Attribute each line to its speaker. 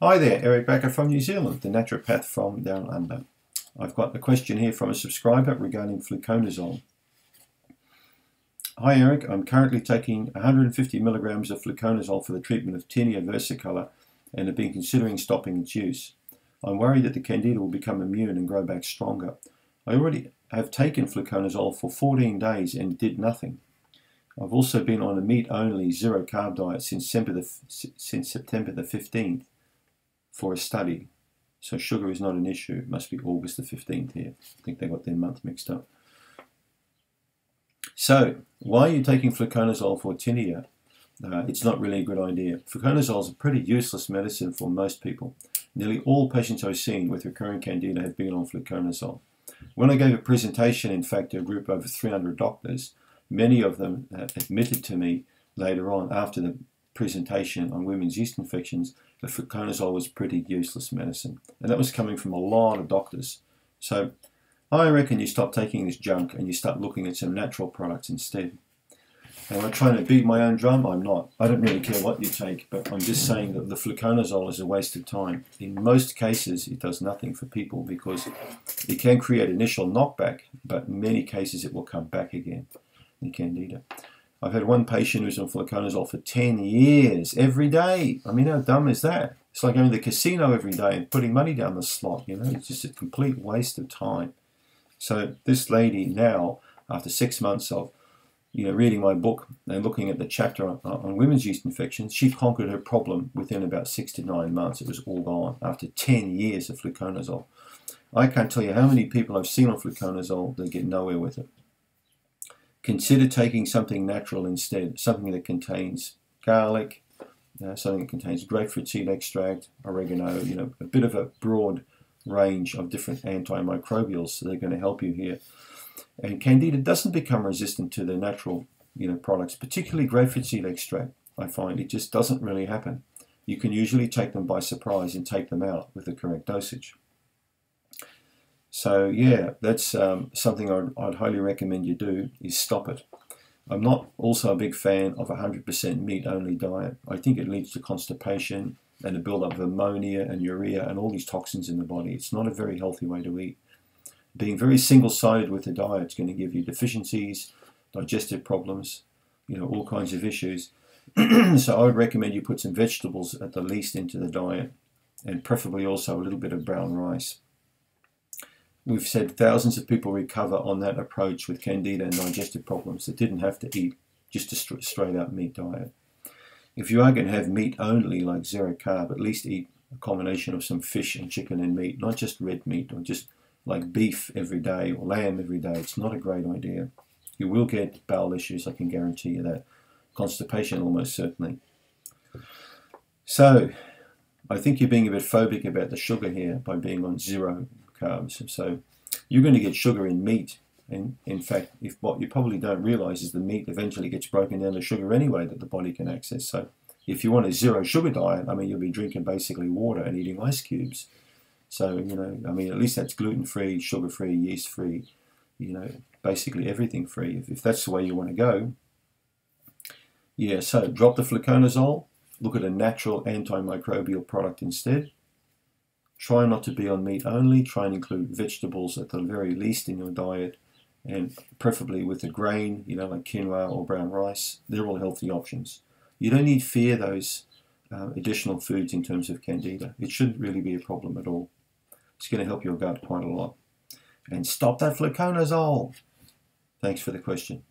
Speaker 1: Hi there, Eric Backer from New Zealand, the naturopath from down under. I've got a question here from a subscriber regarding fluconazole. Hi Eric, I'm currently taking 150 milligrams of fluconazole for the treatment of tinea versicolor and have been considering stopping its use. I'm worried that the candida will become immune and grow back stronger. I already have taken fluconazole for 14 days and did nothing. I've also been on a meat-only zero-carb diet since September the 15th. For a study, so sugar is not an issue. It must be August the 15th here. I think they got their month mixed up. So, why are you taking fluconazole for tinea? It's not really a good idea. Fluconazole is a pretty useless medicine for most people. Nearly all patients I've seen with recurring candida have been on fluconazole. When I gave a presentation, in fact, to a group of over 300 doctors, many of them admitted to me later on after the presentation on women's yeast infections that fluconazole was pretty useless medicine, and that was coming from a lot of doctors. So I reckon you stop taking this junk and you start looking at some natural products instead. Am I trying to beat my own drum? I'm not. I don't really care what you take, but I'm just saying that the fluconazole is a waste of time. In most cases it does nothing for people because it can create initial knockback, but in many cases it will come back again, the candida. I've had one patient who's on fluconazole for 10 years, every day. I mean, how dumb is that? It's like going to the casino every day and putting money down the slot, you know. It's just a complete waste of time. So this lady now, after 6 months of, reading my book and looking at the chapter on women's yeast infections, she conquered her problem within about 6 to 9 months. It was all gone after 10 years of fluconazole. I can't tell you how many people I've seen on fluconazole that get nowhere with it. Consider taking something natural instead, something that contains garlic, something that contains grapefruit seed extract, oregano, a bit of a broad range of different antimicrobials, so they're going to help you here. And candida doesn't become resistant to the natural products, particularly grapefruit seed extract. I find it just doesn't really happen. You can usually take them by surprise and take them out with the correct dosage. So yeah, that's something I'd highly recommend you do, is stop it. I'm not also a big fan of a 100% meat-only diet. I think it leads to constipation and a build-up of ammonia and urea and all these toxins in the body. It's not a very healthy way to eat. Being very single-sided with the diet is going to give you deficiencies, digestive problems, all kinds of issues. So I would recommend you put some vegetables at the least into the diet, and preferably also a little bit of brown rice. We've said thousands of people recover on that approach with candida and digestive problems that didn't have to eat just a straight out meat diet. If you are going to have meat only, like zero carb, at least eat a combination of some fish and chicken and meat, not just red meat or just like beef every day or lamb every day. It's not a great idea. You will get bowel issues, I can guarantee you that. Constipation almost certainly. So I think you're being a bit phobic about the sugar here by being on zero carbs. So you're going to get sugar in meat, and in fact, what you probably don't realize is the meat eventually gets broken down to sugar anyway that the body can access. So if you want a zero sugar diet, I mean, you'll be drinking basically water and eating ice cubes. So I mean, at least that's gluten-free, sugar-free, yeast-free, basically everything free, if that's the way you want to go. Yeah, so drop the fluconazole, look at a natural antimicrobial product instead. Try not to be on meat only. Try and include vegetables at the very least in your diet, and preferably with a grain, like quinoa or brown rice. They're all healthy options. You don't need to fear those additional foods in terms of candida. It shouldn't really be a problem at all. It's going to help your gut quite a lot. And stop that fluconazole. Thanks for the question.